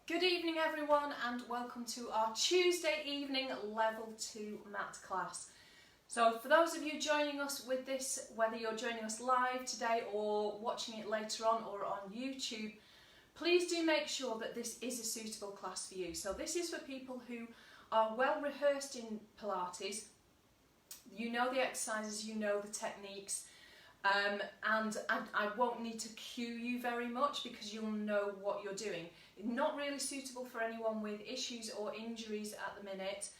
Good evening everyone and welcome to our Tuesday evening level 2 mat class. So for those of you joining us with this, whether you're joining us live today or watching it later on or on YouTube, please do make sure that this is a suitable class for you. So this is for people who are well rehearsed in Pilates, you know the exercises, you know the techniques, and I won't need to cue you very much because you'll know what you're doing. Not really suitable for anyone with issues or injuries at the minute,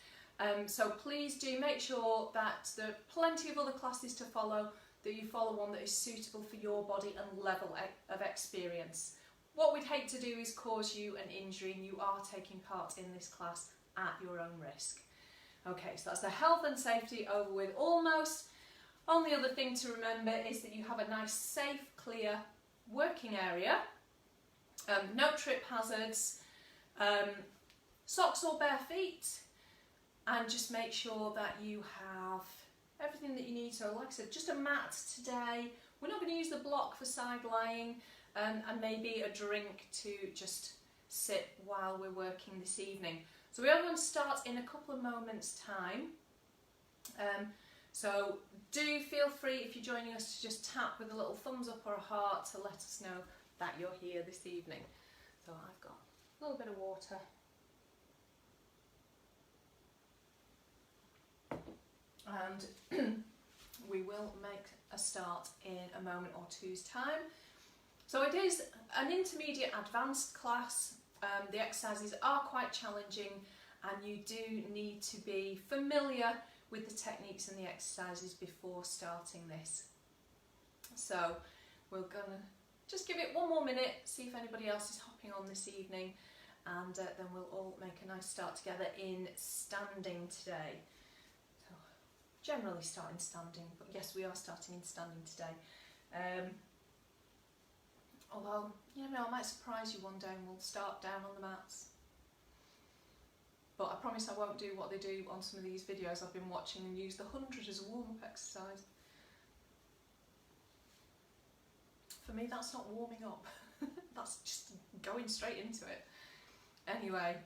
so please do make sure that there are plenty of other classes to follow, that you follow one that is suitable for your body and level of experience. What we'd hate to do is cause you an injury, and you are taking part in this class at your own risk. Okay, so that's the health and safety over with almost. Only other thing to remember is that you have a nice, safe, clear working area. No trip hazards, socks or bare feet, and just make sure that you have everything that you need. So like I said, just a mat today. We're not going to use the block for side lying, and maybe a drink to just sit while we're working this evening. So we are going to start in a couple of moments time. So do feel free, if you're joining us, to just tap with a little thumbs up or a heart to let us know that you're here this evening. So I've got a little bit of water. And we will make a start in a moment or two's time. So it is an intermediate advanced class. The exercises are quite challenging and you do need to be familiar with the techniques and the exercises before starting this. So we're gonna just give it one more minute, see if anybody else is hopping on this evening, and then we'll all make a nice start together in standing today. So generally start in standing, but yes, we are starting in standing today. Although, you know, I might surprise you one day and we'll start down on the mats. But I promise I won't do what they do on some of these videos I've been watching and use the 100 as a warm-up exercise. For me, that's not warming up. That's just going straight into it. Anyway,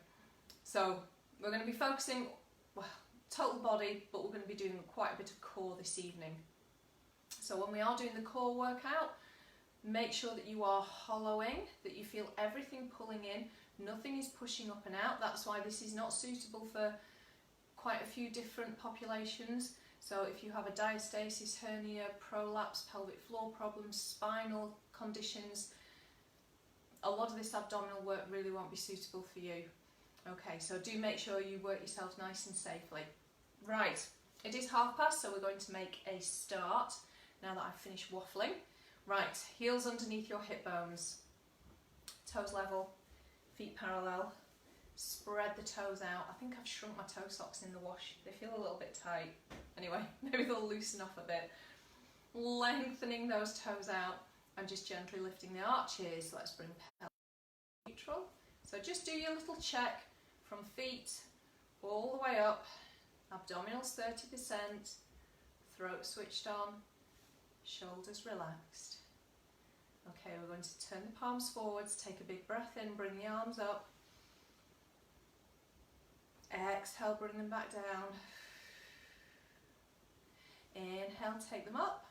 so we're going to be focusing, well, total body, but we're going to be doing quite a bit of core this evening. So when we are doing the core workout, make sure that you are hollowing, that you feel everything pulling in. Nothing is pushing up and out. That's why this is not suitable for quite a few different populations. So if you have a diastasis, hernia, prolapse, pelvic floor problems, spinal conditions, a lot of this abdominal work really won't be suitable for you. Okay, so do make sure you work yourself nice and safely. Right, it is past, so we're going to make a start now that I've finished waffling. Right, heels underneath your hip bones, toes level, feet parallel, spread the toes out. I think I've shrunk my toe socks in the wash. They feel a little bit tight. Anyway, maybe they'll loosen off a bit. Lengthening those toes out and just gently lifting the arches. Let's bring pelvis neutral. So just do your little check from feet all the way up. Abdominals 30%, throat switched on, shoulders relaxed. Okay, we're going to turn the palms forwards, take a big breath in, bring the arms up. Exhale, bring them back down. Inhale, take them up.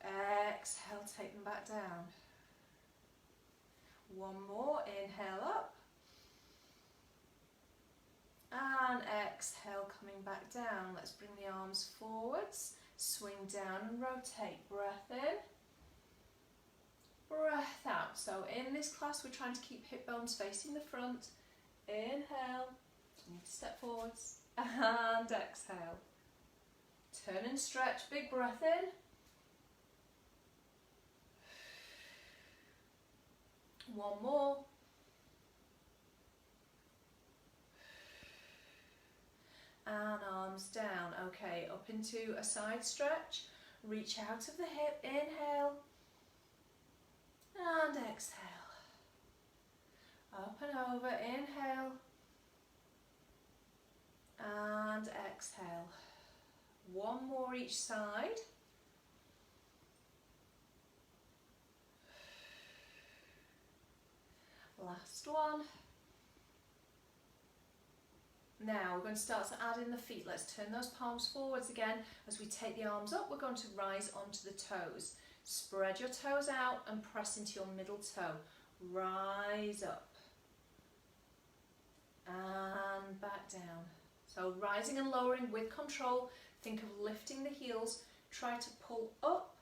Exhale, take them back down. One more, inhale up. And exhale, coming back down. Let's bring the arms forwards. Swing down and rotate. Breath in, breath out. So in this class we're trying to keep hip bones facing the front. Inhale, you need to step forwards, and exhale. Turn and stretch, big breath in. One more. And arms down. Okay, up into a side stretch. Reach out of the hip. Inhale. And exhale. Up and over. Inhale. And exhale. One more each side. Last one. Now we're going to start to add in the feet. Let's turn those palms forwards again. As we take the arms up, we're going to rise onto the toes. Spread your toes out and press into your middle toe. Rise up and back down. So rising and lowering with control. Think of lifting the heels. Try to pull up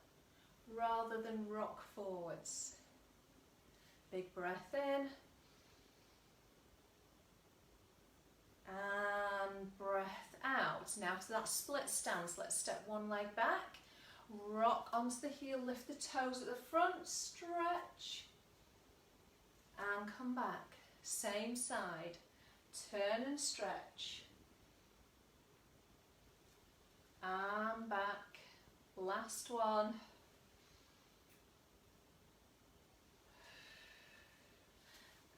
rather than rock forwards. Big breath in. And breath out. Now to that split stance, let's step one leg back, rock onto the heel, lift the toes at the front, stretch, and come back. Same side, turn and stretch, and back. Last one.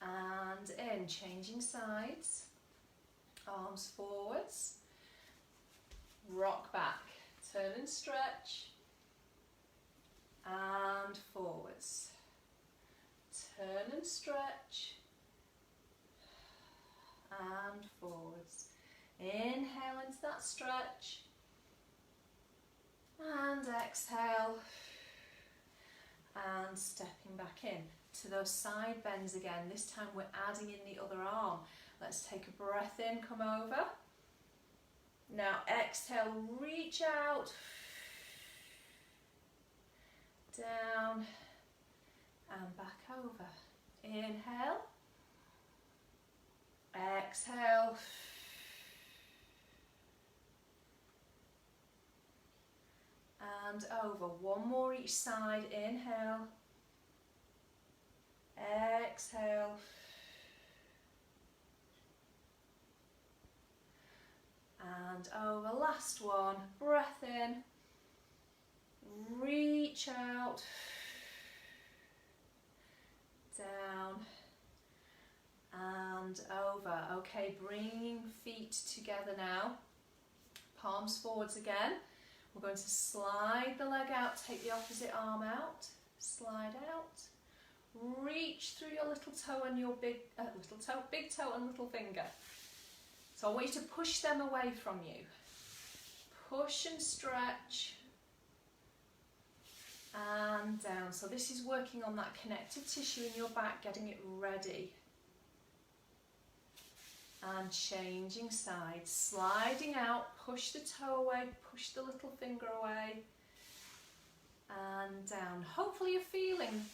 And in, changing sides. Arms forwards, rock back, turn and stretch, and forwards, turn and stretch, and forwards. Inhale into that stretch, and exhale, and stepping back in to those side bends again. This time we're adding in the other arm. Let's take a breath in, come over. Now exhale, reach out, down, and back over. Inhale, exhale, and over. One more each side. Inhale, exhale, and over. Last one. Breath in, reach out, down, and over. Okay, bringing feet together now. Palms forwards again. We're going to slide the leg out, take the opposite arm out, slide out, reach through your little toe and your big toe and little finger. So I want you to push them away from you. Push and stretch. And down. So this is working on that connective tissue in your back, getting it ready. And changing sides. Sliding out, push the toe away, push the little finger away. And down. Hopefully you're feeling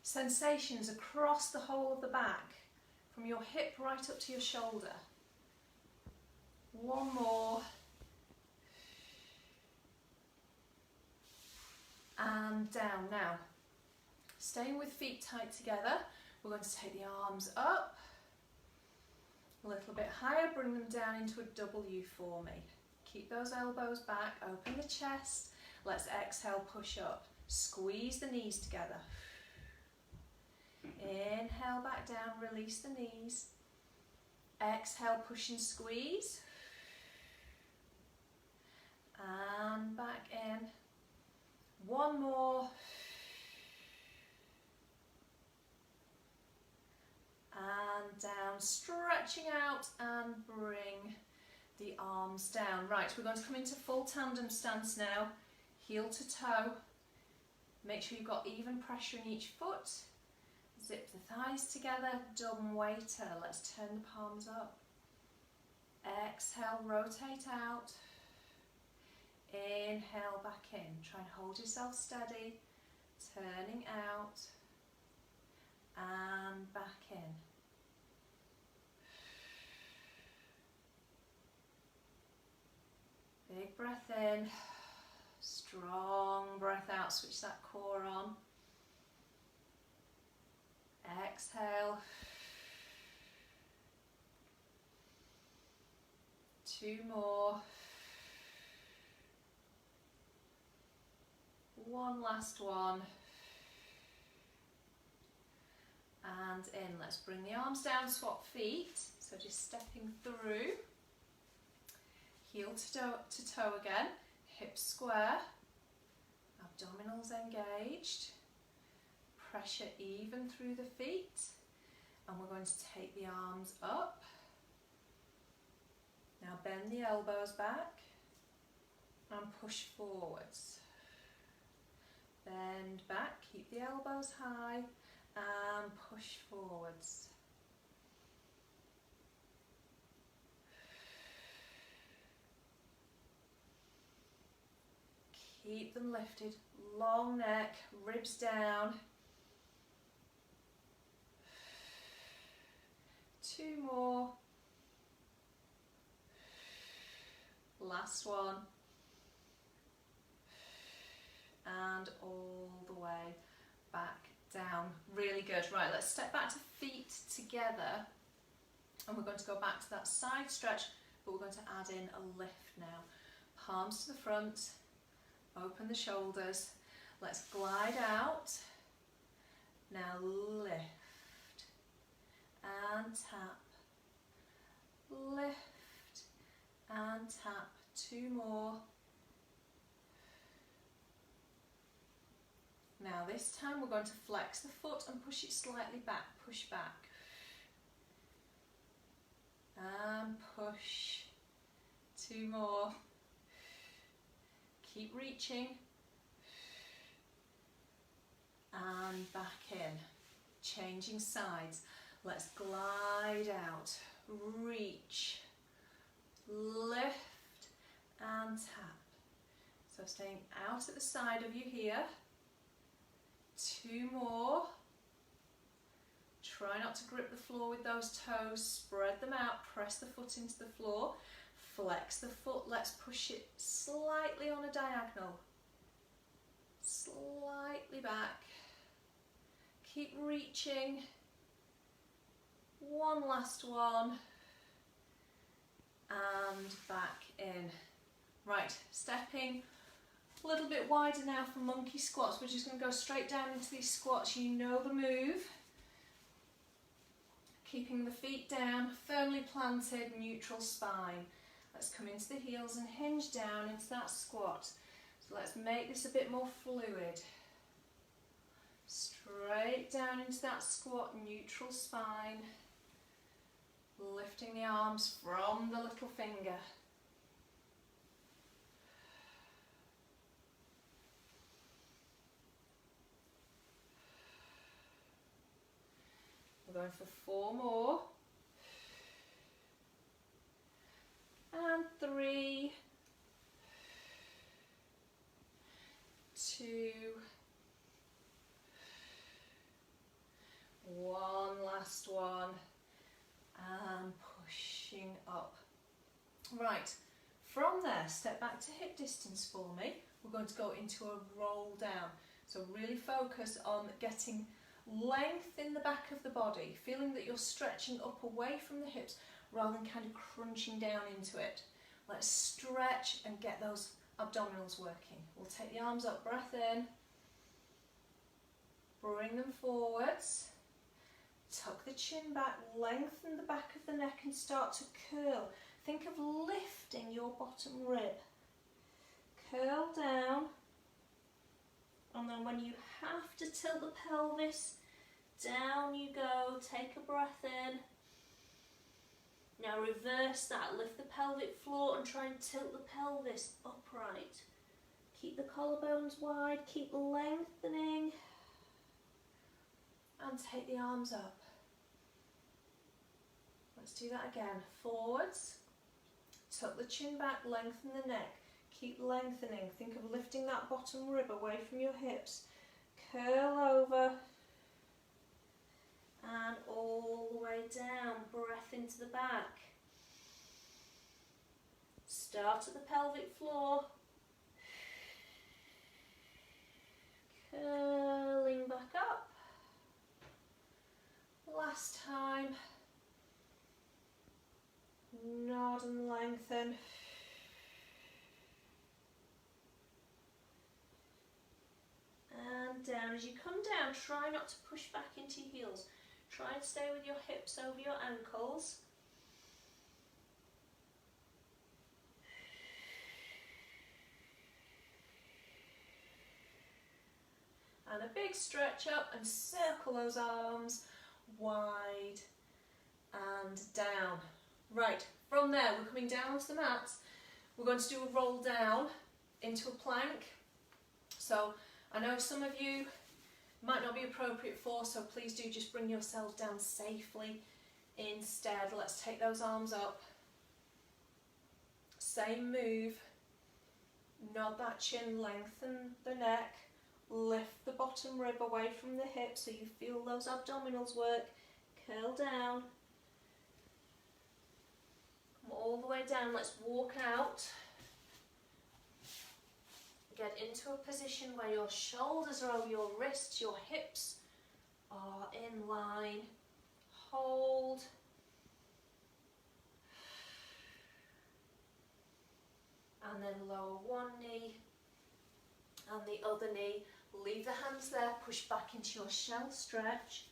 sensations across the whole of the back, from your hip right up to your shoulder. One more. And down. Now, staying with feet tight together, we're going to take the arms up a little bit higher, bring them down into a W for me. Keep those elbows back, open the chest. Let's exhale, push up. Squeeze the knees together. Inhale back down, release the knees. Exhale, push and squeeze. And back in. One more. And down, stretching out and bring the arms down. Right, we're going to come into full tandem stance now. Heel to toe. Make sure you've got even pressure in each foot. Zip the thighs together, dumb waiter. Let's turn the palms up. Exhale, rotate out. Inhale, back in. Try and hold yourself steady. Turning out. And back in. Big breath in. Strong breath out. Switch that core on. Exhale. 2 more. 1 last one. And in. Let's bring the arms down, swap feet. So just stepping through. Heel to toe again. Hips square. Abdominals engaged. Pressure even through the feet. And we're going to take the arms up. Now bend the elbows back and push forwards. Bend back, keep the elbows high and push forwards. Keep them lifted, long neck, ribs down. 2 more. Last one. And all the way back down. Really good. Right, let's step back to feet together. And we're going to go back to that side stretch, but we're going to add in a lift now. Palms to the front. Open the shoulders. Let's glide out. Now lift and tap. Lift and tap. 2 more. Now this time we're going to flex the foot and push it slightly back. Push back. And push. 2 more. Keep reaching. And back in. Changing sides. Let's glide out. Reach. Lift and tap. So staying out at the side of you here. 2 more. Try not to grip the floor with those toes. Spread them out. Press the foot into the floor. Flex the foot. Let's push it slightly on a diagonal. Slightly back. Keep reaching. 1 last one. And back in. Right, stepping a little bit wider now for monkey squats. We're just going to go straight down into these squats. You know the move. Keeping the feet down, firmly planted, neutral spine. Let's come into the heels and hinge down into that squat. So let's make this a bit more fluid. Straight down into that squat, neutral spine. Lifting the arms from the little finger. We're going for 4 more. And 3, 2, 1, last one, and pushing up. Right, from there, step back to hip distance for me. We're going to go into a roll down. So really focus on getting length in the back of the body, feeling that you're stretching up away from the hips rather than kind of crunching down into it. Let's stretch and get those abdominals working. We'll take the arms up, breath in, bring them forwards, tuck the chin back, lengthen the back of the neck and start to curl. Think of lifting your bottom rib. Curl down, and then when you have to tilt the pelvis, down you go, take a breath in. Now reverse that, lift the pelvic floor and try and tilt the pelvis upright. Keep the collarbones wide, keep lengthening, and take the arms up. Let's do that again. Forwards, tuck the chin back, lengthen the neck, keep lengthening. Think of lifting that bottom rib away from your hips. Curl over, and all the way down, breath into the back. Start at the pelvic floor, curling back up. Last time, nod and lengthen. And down. As you come down, try not to push back into your heels. Try and stay with your hips over your ankles. And a big stretch up and circle those arms. wide, and down. Right, from there we're coming down onto the mat. We're going to do a roll down into a plank. So I know some of you might not be appropriate for, so please do just bring yourself down safely instead. Let's take those arms up. Same move. Nod that chin, lengthen the neck, lift the bottom rib away from the hip so you feel those abdominals work. Curl down. Come all the way down. Let's walk out. Get into a position where your shoulders are over your wrists, your hips are in line. Hold. And then lower one knee and the other knee. Leave the hands there, push back into your shell stretch.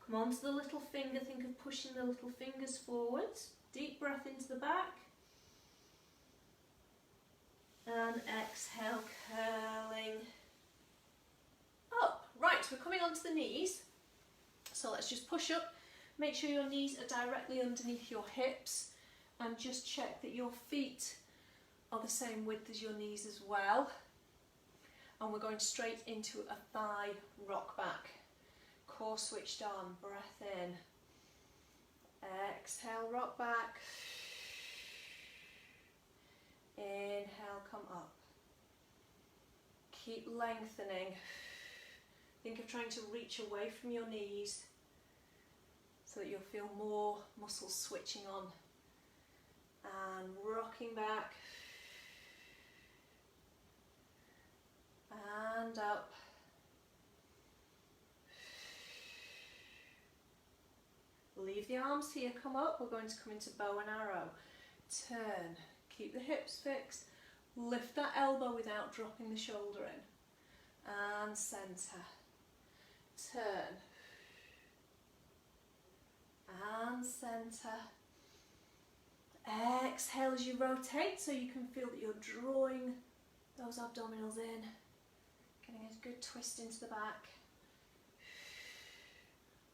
Come on to the little finger, think of pushing the little fingers forwards. Deep breath into the back. And exhale, curling up. Right, we're coming onto the knees. So let's just push up. Make sure your knees are directly underneath your hips. And just check that your feet are the same width as your knees as well. And we're going straight into a thigh rock back. Core switched on, breath in. Exhale, rock back. Inhale, come up. Keep lengthening. Think of trying to reach away from your knees so that you'll feel more muscles switching on. And rocking back. And up. Leave the arms here, come up. We're going to come into bow and arrow. Turn. Keep the hips fixed. Lift that elbow without dropping the shoulder in. And centre. Turn. And centre. Exhale as you rotate so you can feel that you're drawing those abdominals in. Getting a good twist into the back.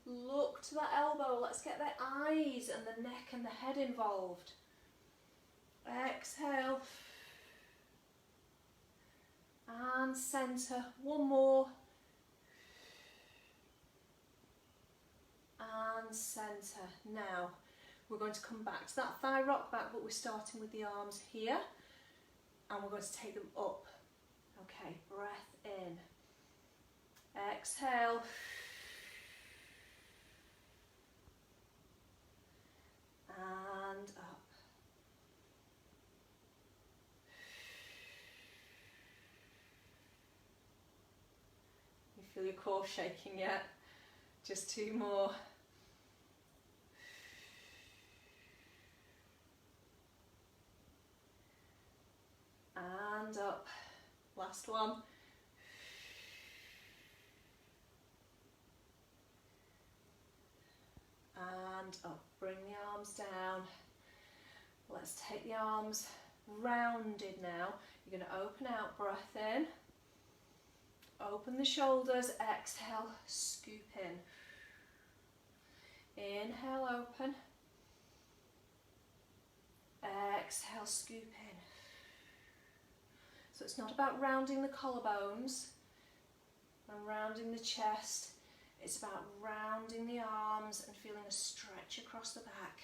Look to that elbow. Let's get the eyes and the neck and the head involved. Exhale. And centre. One more. And centre. Now, we're going to come back to that thigh rock back, but we're starting with the arms here. And we're going to take them up. Okay, breath in. Exhale. And up. You feel your core shaking yet? Just two more. And up. Last one. And up. Bring the arms down. Let's take the arms rounded now. You're going to open out, breath in. Open the shoulders, exhale, scoop in. Inhale, open. Exhale, scoop in. So it's not about rounding the collarbones and rounding the chest. It's about rounding the arms and feeling a stretch across the back,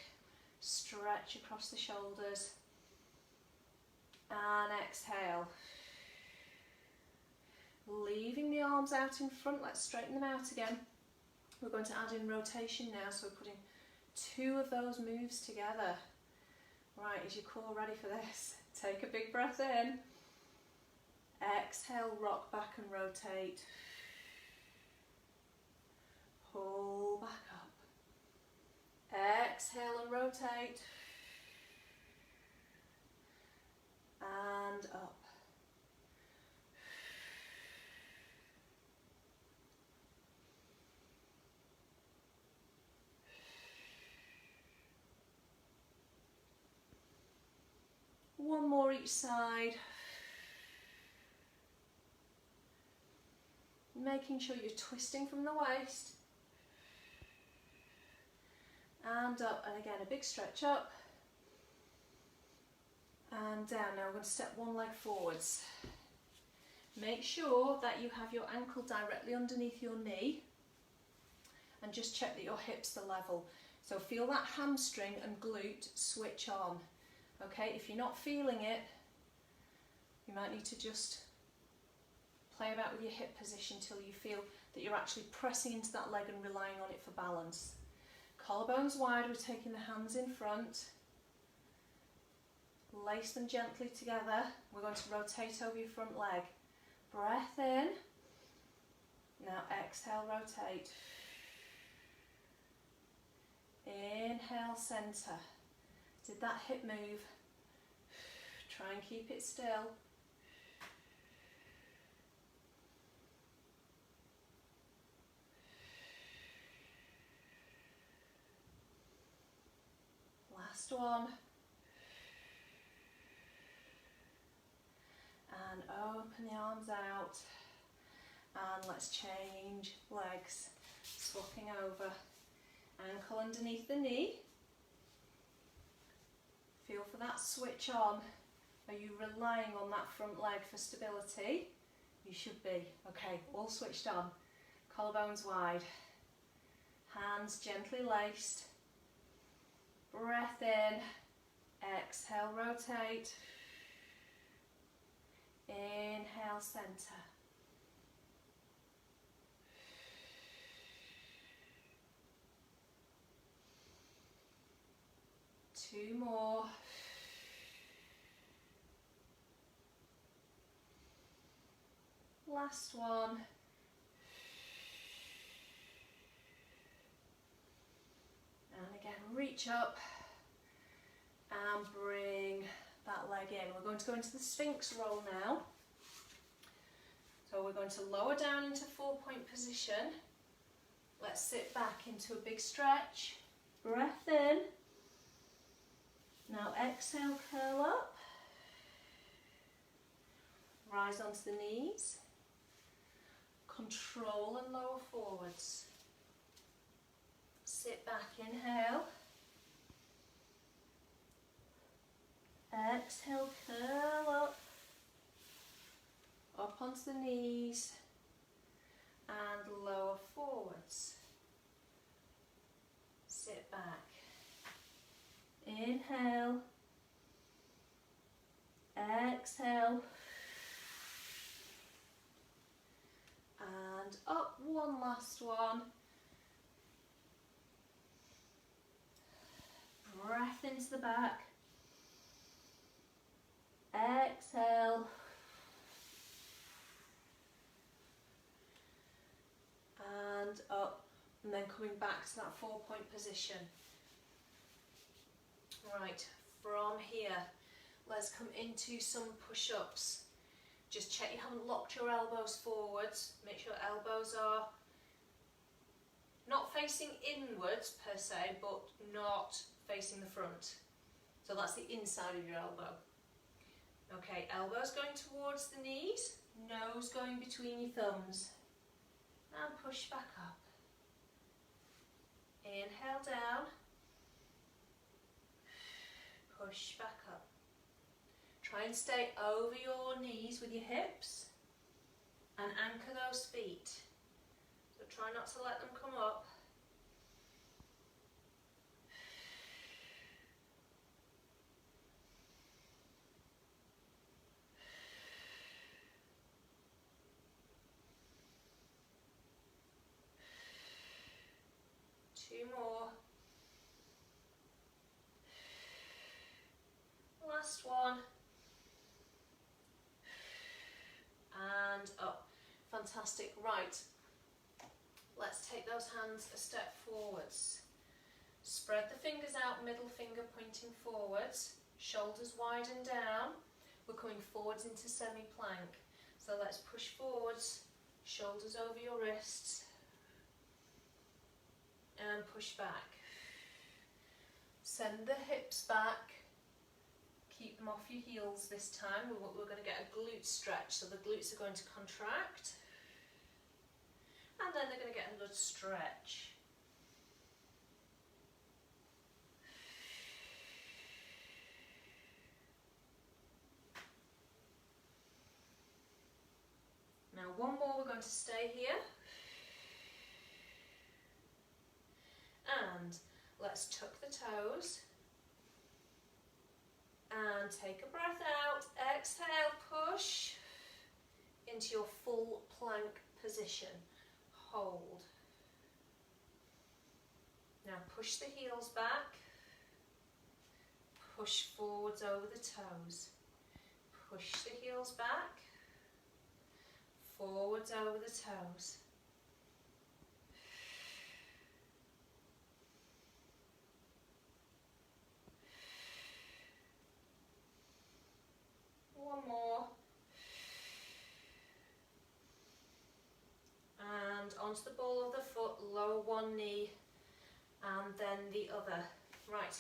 stretch across the shoulders. And exhale. Leaving the arms out in front, let's straighten them out again. We're going to add in rotation now, so we're putting two of those moves together. Right, is your core ready for this? Take a big breath in. Exhale, rock back and rotate. Pull back up. Exhale and rotate. And up. One more each side. Making sure you're twisting from the waist. and up, and again a big stretch up and down. Now we're going to step one leg forwards. Make sure that you have your ankle directly underneath your knee and just check that your hips are level. So feel that hamstring and glute switch on. Okay, if you're not feeling it, you might need to just play about with your hip position till you feel that you're actually pressing into that leg and relying on it for balance. Collarbones wide, we're taking the hands in front. Lace them gently together. We're going to rotate over your front leg. Breath in. Now exhale, rotate. Inhale, centre. Did that hip move? Try and keep it still. Last one. And open the arms out. And let's change legs. Swapping over. Ankle underneath the knee. Feel for that switch on. Are you relying on that front leg for stability? You should be. Okay, all switched on. Collarbones wide. Hands gently laced. Breath in. Exhale, rotate. Inhale, centre. Two more. Last one. And again, reach up and bring that leg in. We're going to go into the Sphinx roll now. So we're going to lower down into 4-point position. Let's sit back into a big stretch. Breath in. Now exhale, curl up. Rise onto the knees. Control and lower forwards. Sit back, inhale. Exhale, curl up. Up onto the knees. And lower forwards. Sit back. Inhale. Exhale. And up, one last one. Breath into the back. Exhale. And up, and then coming back to that 4-point position. Right, from here, let's come into some push-ups. Just check you haven't locked your elbows forwards. Make sure elbows are not facing inwards per se, but not facing the front. So that's the inside of your elbow. Okay, elbows going towards the knees, nose going between your thumbs. And push back up. Inhale down. Push back up. Try and stay over your knees with your hips and anchor those feet. So try not to let them come up. Two more. Last one. And up. Fantastic. Right. Let's take those hands a step forwards. Spread the fingers out, middle finger pointing forwards. Shoulders widen down. We're coming forwards into semi-plank. So let's push forwards. Shoulders over your wrists. And push back. Send the hips back. Keep them off your heels this time. We're going to get a glute stretch, so the glutes are going to contract. And then they're going to get a good stretch. one more, we're going to stay here. And let's tuck the toes. And take a breath out. Exhale, push into your full plank position. Hold. Now push the heels back. Push forwards over the toes. Push the heels back. Forwards over the toes. One more. And onto the ball of the foot, lower one knee and then the other. Right,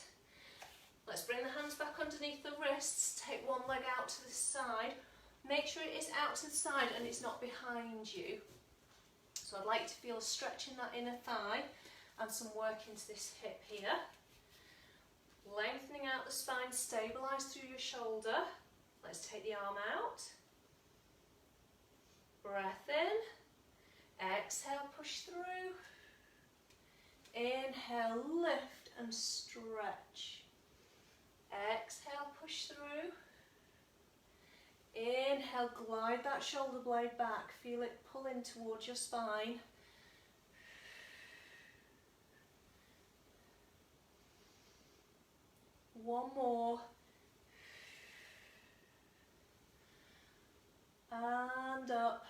let's bring the hands back underneath the wrists, take one leg out to the side. Make sure it is out to the side and it's not behind you. So I'd like to feel a stretch in that inner thigh and some work into this hip here. Lengthening out the spine, stabilise through your shoulder. Let's take the arm out. Breath in. Exhale, push through. Inhale, lift and stretch. Exhale, push through. Inhale, glide that shoulder blade back. Feel it pull in towards your spine. One more. And up.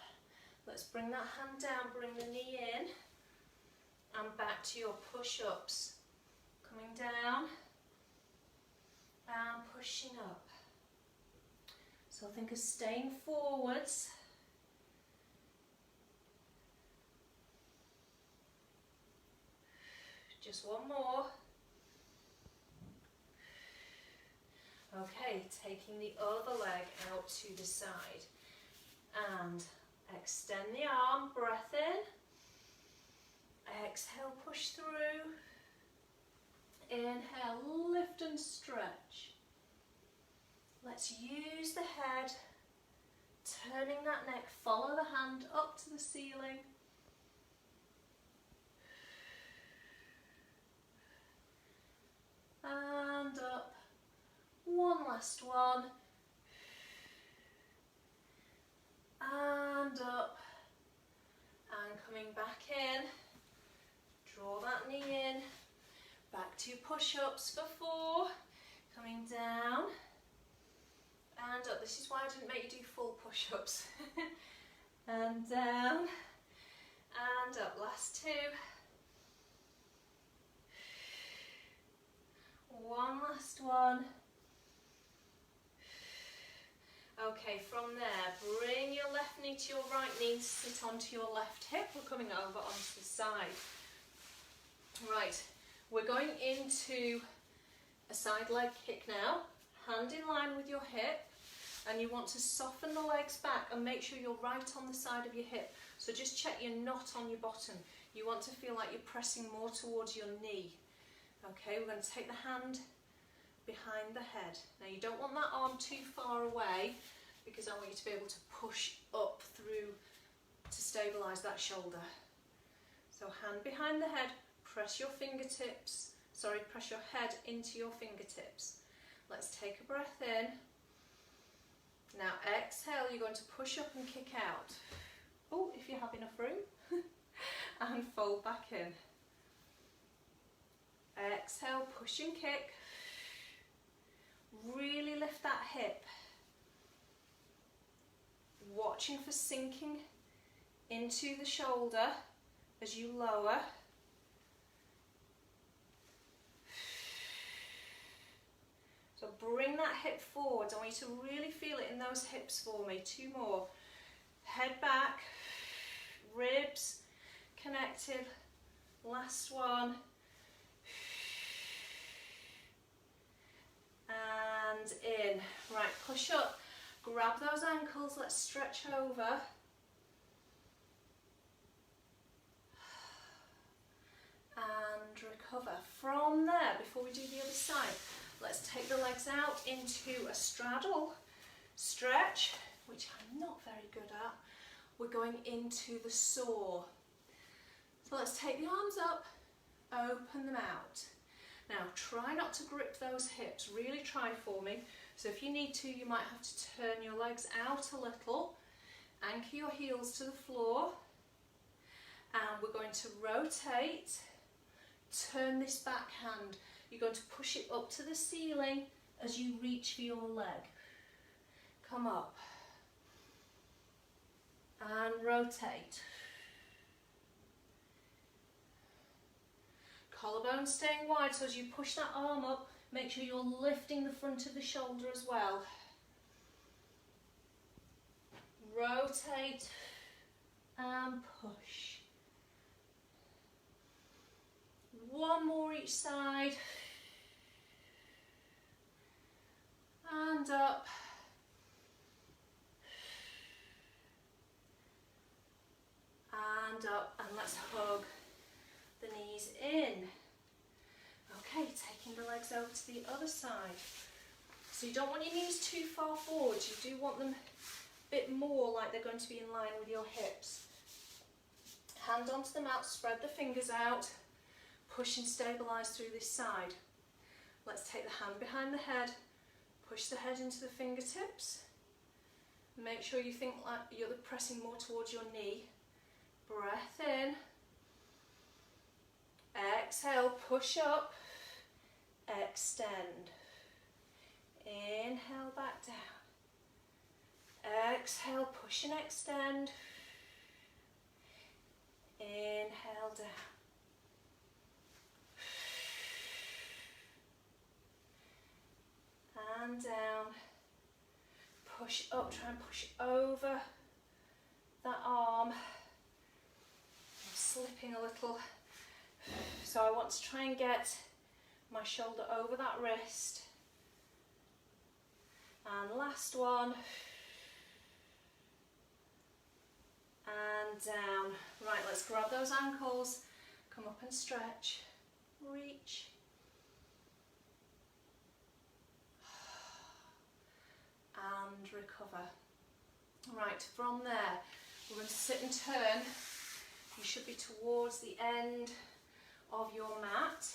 Let's bring that hand down, bring the knee in. And back to your push-ups. Coming down and pushing up. So think of staying forwards. Just one more. Okay, taking the other leg out to the side. And extend the arm, breath in. Exhale, push through. Inhale, lift and stretch. Let's use the head, turning that neck, follow the hand up to the ceiling. And up. One last one. And up. And coming back in. Draw that knee in. Back to push-ups for 4. Coming down. And up. This is why I didn't make you do full push-ups. And down. And up. Last 2. One last one. Okay, from there, bring your left knee to your right knee, sit onto your left hip. We're coming over onto the side. Right, we're going into a side leg kick now. Hand in line with your hip, and you want to soften the legs back and make sure you're right on the side of your hip. So just check you're not on your bottom. You want to feel like you're pressing more towards your knee. Okay, we're going to take the hand behind the head. Now you don't want that arm too far away because I want you to be able to push up through to stabilise that shoulder. So hand behind the head, press your fingertips, press your head into your fingertips. Let's take a breath in. Now exhale, you're going to push up and kick out. Oh, if you have enough room. And fold back in. Exhale, push and kick. Really lift that hip. Watching for sinking into the shoulder as you lower. So bring that hip forward. I want you to really feel it in those hips for me. 2 more. Head back. Ribs connected. Last one. And in. Right, push up. Grab those ankles. Let's stretch over. And recover. From there, before we do the other side, let's take the legs out into a straddle stretch, which I'm not very good at. we're going into the saw. So let's take the arms up, open them out. Now try not to grip those hips, really try for me. So if you need to, you might have to turn your legs out a little, anchor your heels to the floor, and we're going to rotate, turn this back hand. You're going to push it up to the ceiling as you reach for your leg. Come up and rotate. Collarbone staying wide, so as you push that arm up, make sure you're lifting the front of the shoulder as well. Rotate and push. One more each side. And up. And up. And let's hug the knees in. Okay, taking the legs over to the other side. So you don't want your knees too far forward. You do want them a bit more like they're going to be in line with your hips. Hand onto the mat, spread the fingers out. Push and stabilise through this side. Let's take the hand behind the head, push the head into the fingertips. Make sure you think like you're pressing more towards your knee. Breath in. Exhale, push up. Extend. Inhale, back down. Exhale, push and extend. Inhale, down. And down, push up, try and push over that arm. I'm slipping a little, so I want to try and get my shoulder over that wrist. And last one, and down. Right, let's grab those ankles, come up and stretch, reach. And recover. Right, from there, we're going to sit and turn. You should be towards the end of your mat.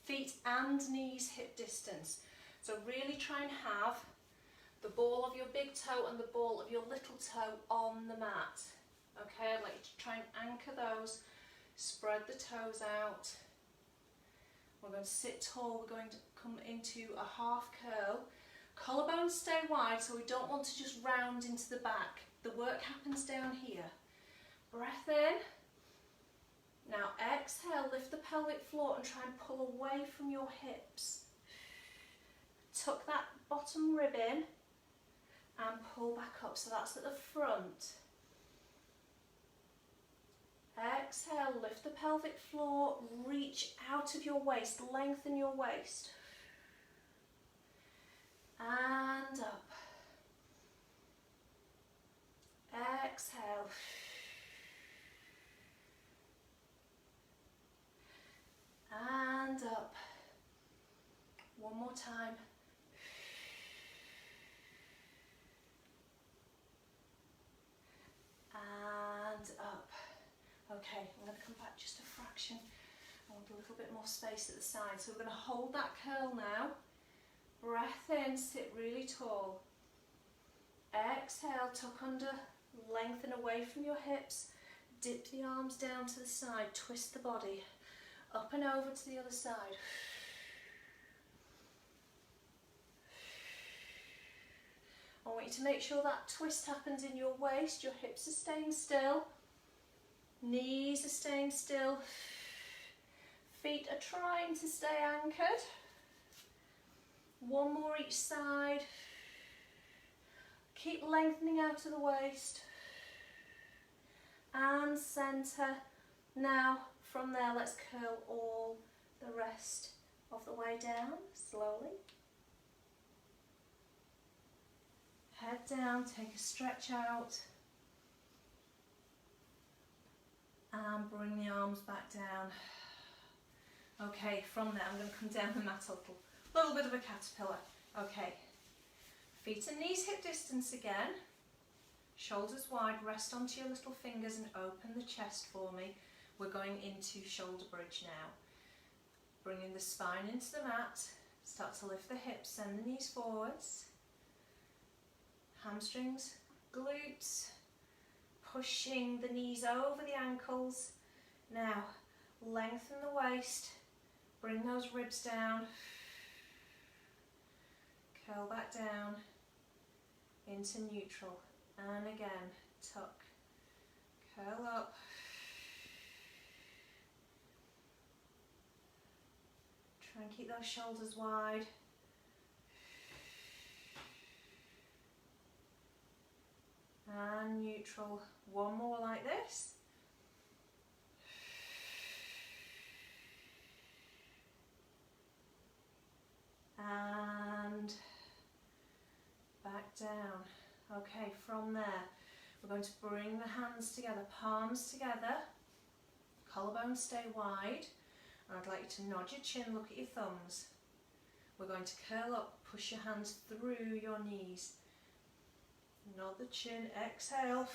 Feet and knees hip distance. So really try and have the ball of your big toe and the ball of your little toe on the mat. Okay, I'd like you to try and anchor those. Spread the toes out. We're going to sit tall. We're going to come into a half curl. Collarbones stay wide, so we don't want to just round into the back. The work happens down here. Breath in. Now exhale, lift the pelvic floor and try and pull away from your hips. Tuck that bottom rib in and pull back up, so that's at the front. Exhale, lift the pelvic floor, reach out of your waist, lengthen your waist. And up. Exhale. And up. One more time. And up. Okay, I'm going to come back just a fraction. I want a little bit more space at the side. So we're going to hold that curl now. Breath in, sit really tall. Exhale, tuck under, lengthen away from your hips. Dip the arms down to the side, twist the body. Up and over to the other side. I want you to make sure that twist happens in your waist, your hips are staying still, knees are staying still, feet are trying to stay anchored. One more each side. Keep lengthening out of the waist. And centre. Now, from there, let's curl all the rest of the way down, slowly. Head down, take a stretch out. And bring the arms back down. Okay, from there, I'm going to come down the mat a little bit of a caterpillar. Okay, feet and knees hip distance again. Shoulders wide, rest onto your little fingers and open the chest for me. We're going into shoulder bridge now. Bringing the spine into the mat, start to lift the hips, send the knees forwards. Hamstrings, glutes, pushing the knees over the ankles. Now, lengthen the waist, bring those ribs down, curl back down into neutral, and again, tuck, curl up, try and keep those shoulders wide, and neutral. One more like this. And back down. Okay, from there we're going to bring the hands together, palms together, collarbones stay wide, and I'd like you to nod your chin, look at your thumbs. We're going to curl up, push your hands through your knees. Nod the chin, exhale,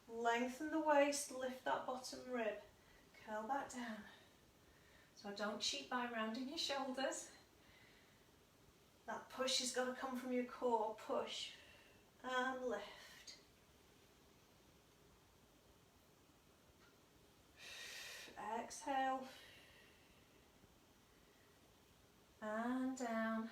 lengthen the waist, lift that bottom rib, curl back down. So don't cheat by rounding your shoulders. That push has got to come from your core, push and lift. Exhale and down.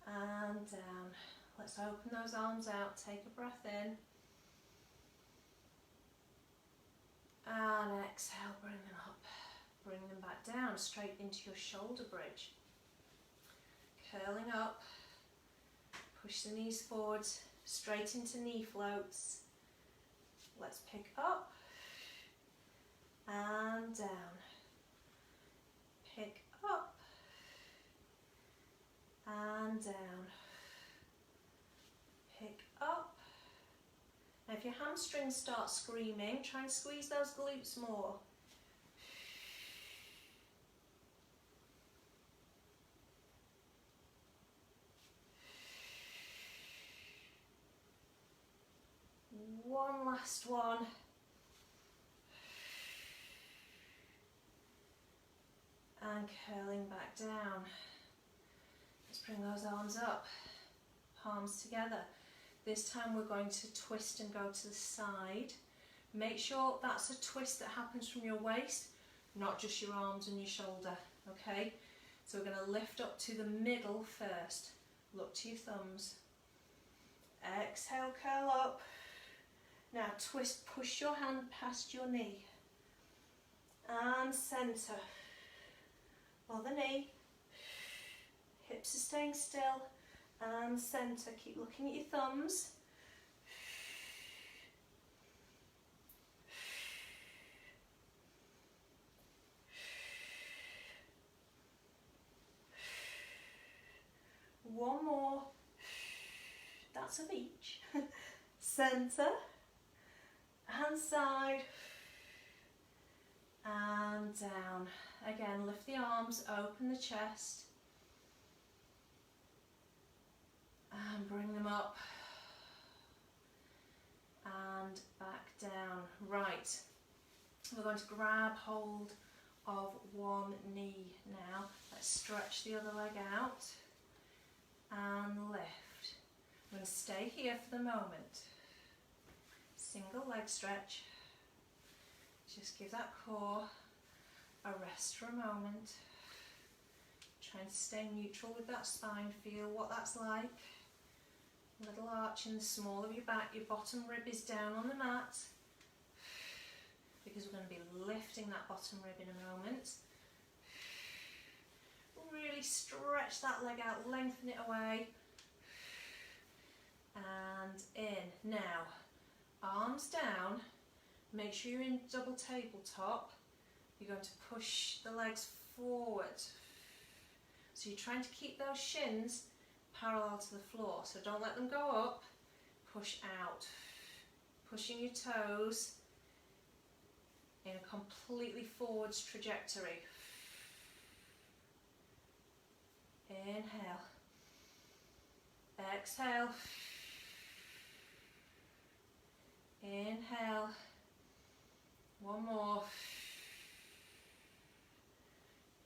And down. Let's open those arms out, take a breath in. And exhale, bring them up. Bring them back down, straight into your shoulder bridge. Curling up. Push the knees forwards, straight into knee floats. Let's pick up and down. Pick up and down. Pick up. Now if your hamstrings start screaming, try and squeeze those glutes more. One last one. And curling back down. Let's bring those arms up, palms together. This time we're going to twist and go to the side. Make sure that's a twist that happens from your waist, not just your arms and your shoulder, okay? So we're going to lift up to the middle first. Look to your thumbs. Exhale, curl up. Now twist, push your hand past your knee. And centre. Or the knee. Hips are staying still. And centre. Keep looking at your thumbs. One more. That's of each. Centre. And side. And down. Again, lift the arms, open the chest. And bring them up. And back down. Right. We're going to grab hold of one knee now. Let's stretch the other leg out. And lift. I'm going to stay here for the moment. Single leg stretch. Just give that core a rest for a moment. Trying to stay neutral with that spine. Feel what that's like. Little arch in the small of your back. Your bottom rib is down on the mat. Because we're going to be lifting that bottom rib in a moment. Really stretch that leg out, lengthen it away. And in. Now, arms down. Make sure you're in double tabletop. You're going to push the legs forward. So you're trying to keep those shins parallel to the floor. So don't let them go up. Push out. Pushing your toes in a completely forwards trajectory. Inhale. Exhale. Inhale. One more.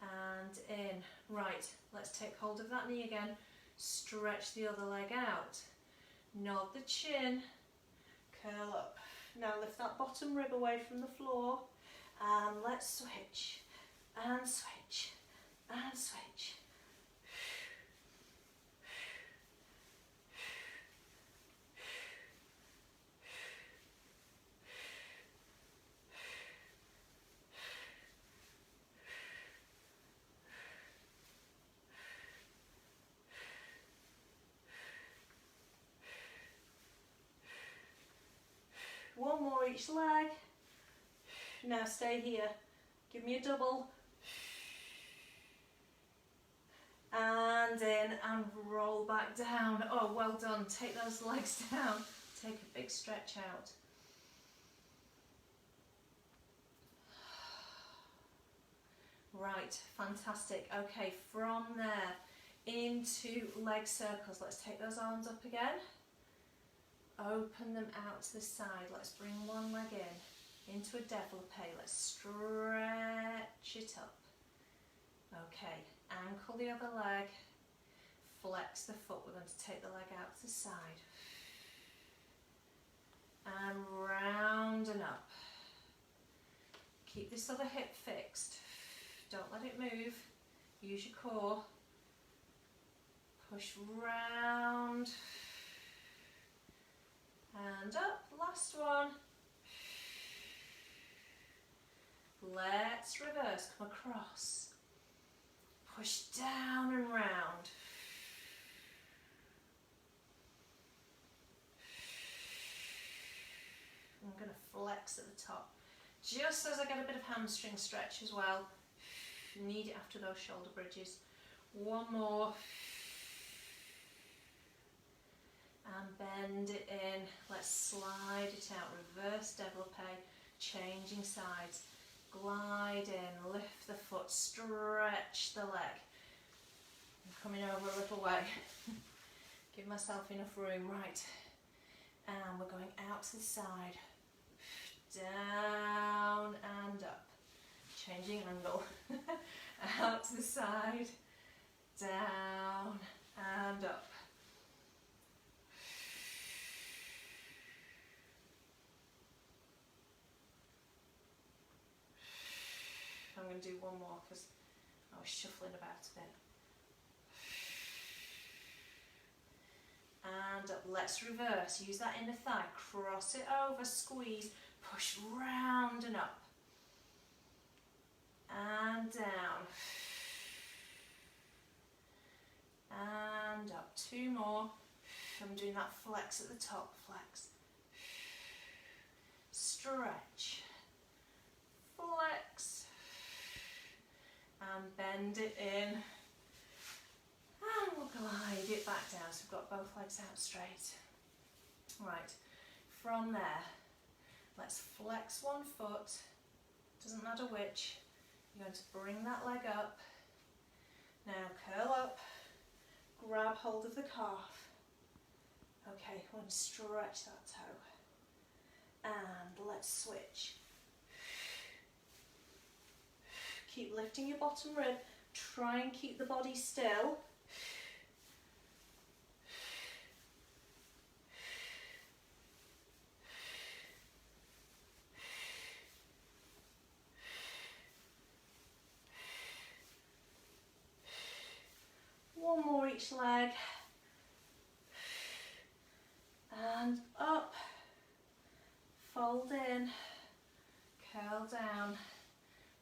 And in. Right, let's take hold of that knee again. Stretch the other leg out. Nod the chin. Curl up. Now lift that bottom rib away from the floor. And let's switch. And switch. And switch. One more each leg. Now stay here. Give me a double. And in and roll back down. Oh, well done. Take those legs down. Take a big stretch out. Right, fantastic. Okay, from there into leg circles. Let's take those arms up again. Open them out to the side. Let's bring one leg in into a développé. Let's stretch it up. Okay, ankle the other leg. Flex the foot. We're going to take the leg out to the side. And round and up. Keep this other hip fixed. Don't let it move. Use your core. Push round. And up, last one. Let's reverse, come across. Push down and round. I'm going to flex at the top. Just as I get a bit of hamstring stretch as well. You need it after those shoulder bridges. One more. And bend it in. Let's slide it out. Reverse développé. Changing sides. Glide in. Lift the foot. Stretch the leg. I'm coming over a little way. Give myself enough room. Right. And we're going out to the side. Down and up. Changing angle. Out to the side. Down and up. I'm going to do one more because I was shuffling about a bit. And up. Let's reverse. Use that inner thigh. Cross it over. Squeeze. Push round and up. And down. And up. Two more. I'm doing that flex at the top. Flex. Stretch. Flex. And bend it in. And we'll glide it back down. So we've got both legs out straight. Right. From there, let's flex one foot. Doesn't matter which. You're going to bring that leg up. Now curl up. Grab hold of the calf. Okay, we're going to stretch that toe. And let's switch. Keep lifting your bottom rib. Try and keep the body still. One more each leg. And up. Fold in. Curl down.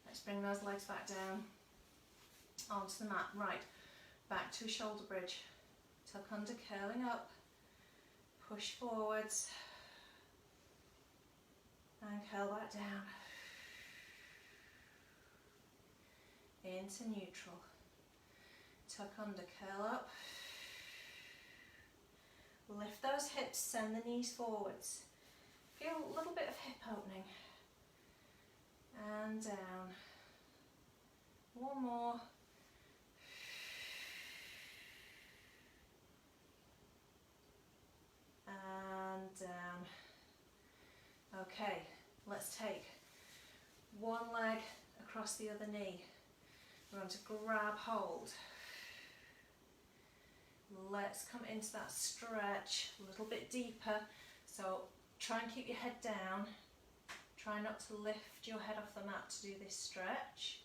Let's bring those legs back down onto the mat. Right, back to a shoulder bridge. Tuck under, curling up. Push forwards. And curl back down. Into neutral. Tuck under, curl up. Lift those hips, send the knees forwards. Feel a little bit of hip opening. And down. One more. Okay, let's take one leg across the other knee. We're going to grab hold. Let's come into that stretch a little bit deeper. So try and keep your head down. Try not to lift your head off the mat to do this stretch.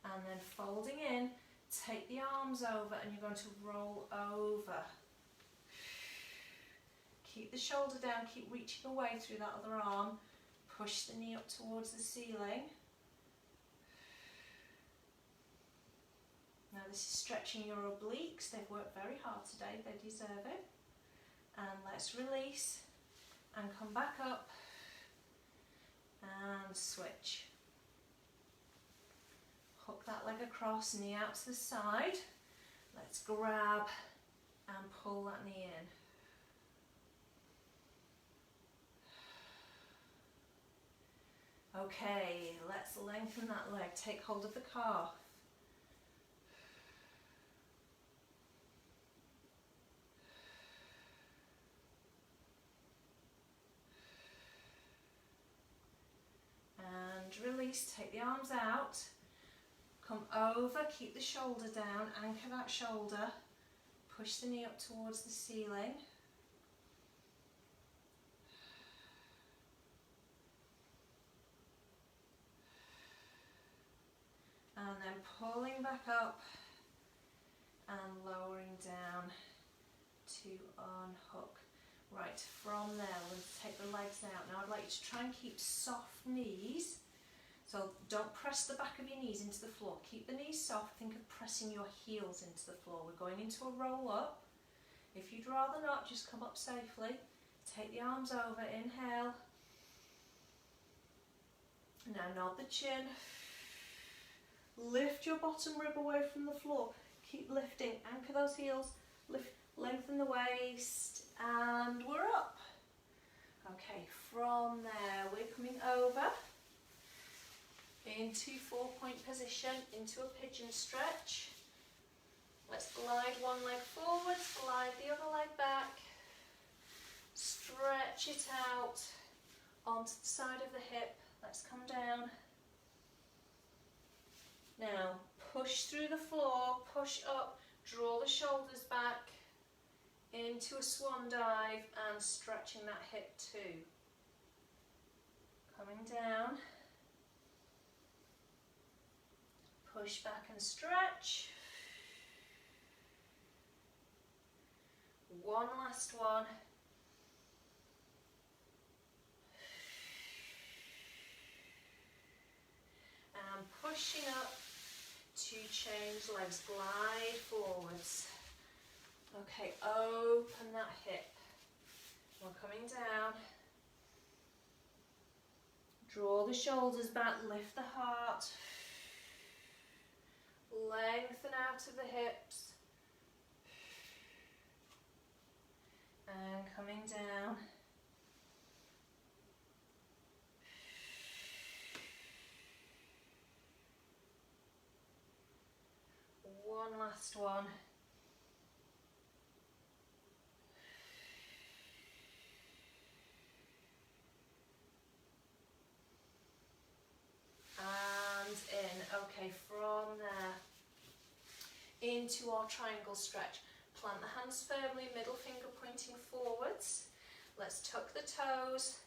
And then folding in, take the arms over and you're going to roll over. Keep the shoulder down, keep reaching away through that other arm. Push the knee up towards the ceiling. Now this is stretching your obliques. They've worked very hard today, they deserve it. And let's release and come back up and switch. Hook that leg across, knee out to the side. Let's grab and pull that knee in. Okay, let's lengthen that leg. Take hold of the calf. And release, take the arms out. Come over, keep the shoulder down, anchor that shoulder. Push the knee up towards the ceiling. And then pulling back up and lowering down to unhook. Right, from there we're going to take the legs out. Now I'd like you to try and keep soft knees. So don't press the back of your knees into the floor. Keep the knees soft. Think of pressing your heels into the floor. We're going into a roll up. If you'd rather not, just come up safely. Take the arms over, inhale. Now nod the chin. Lift your bottom rib away from the floor. Keep lifting, anchor those heels, lift, lengthen the waist, and we're up. Okay, from there we're coming over into 4-point position, into a pigeon stretch. Let's glide one leg forwards, glide the other leg back, stretch it out onto the side of the hip. Let's come down. Now push through the floor, push up, draw the shoulders back into a swan dive and stretching that hip too. Coming down, push back and stretch. One last one. And pushing up to change legs, glide forwards. Okay, open that hip. We're coming down. Draw the shoulders back, lift the heart. Lengthen out of the hips. And coming down. One last one. And in. Okay, from there into our triangle stretch. Plant the hands firmly, middle finger pointing forwards. Let's tuck the toes.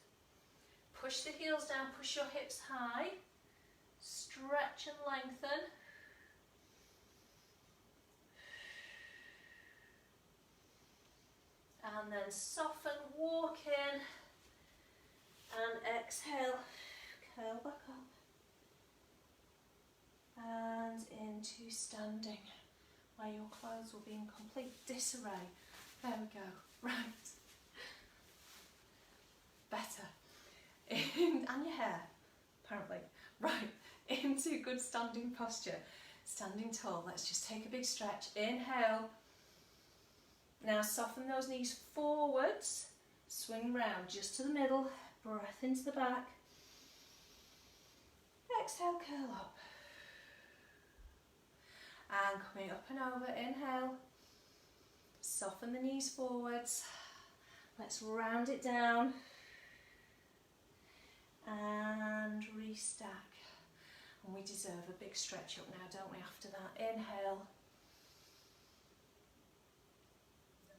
Push the heels down, push your hips high. Stretch and lengthen. And then soften, walk in, and exhale, curl back up, and into standing, where your clothes will be in complete disarray. There we go, right, better, and your hair, apparently, right, into good standing posture, standing tall. Let's just take a big stretch, inhale. Now soften those knees forwards, swing round just to the middle, breath into the back, exhale, curl up, and coming up and over, inhale, soften the knees forwards, Let's round it down and restack. And we deserve a big stretch up now, don't we, after that? Inhale.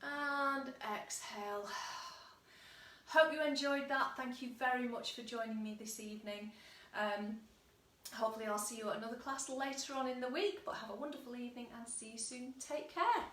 And exhale. Hope you enjoyed that. Thank you very much for joining me this evening. Hopefully I'll see you at another class later on in the week, but have a wonderful evening and see you soon. Take care.